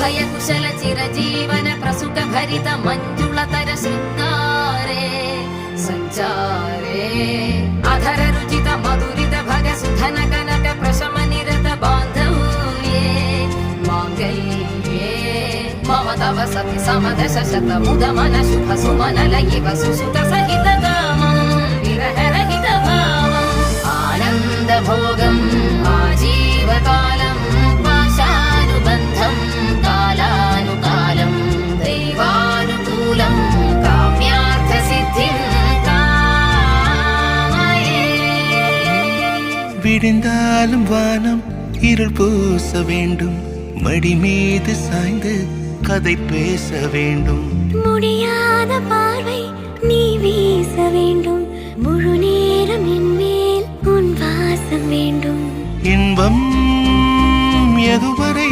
अभय कुशल चिरजीवन प्रसुख भरित मंजुलतर शृंगारे संचारे अधर रुचित मधुरित भग सुधन कनक प्रशम निरत बांधव्ये मांगल्ये मम तव सति समदश शत मुद मन शुभ सुमन लयिव सुसुत सहित कामं विरह रहित भावम् आनंद भोगम् आजीवकालम् पाशानुबन्धम् कालानुकालम् दैवानुकूलम् काम्यार्थ सिद्धिम् कामये விடிந்தாலும் வானம் இருள் பூச வேண்டும் மடி மீது சாய்ந்து கதை பேச வேண்டும் முடியாத பார்வை நீ வீச வேண்டும் முழு நேரம் என் மேல் உன் வாசம் வேண்டும் இன்பம் எதுவரை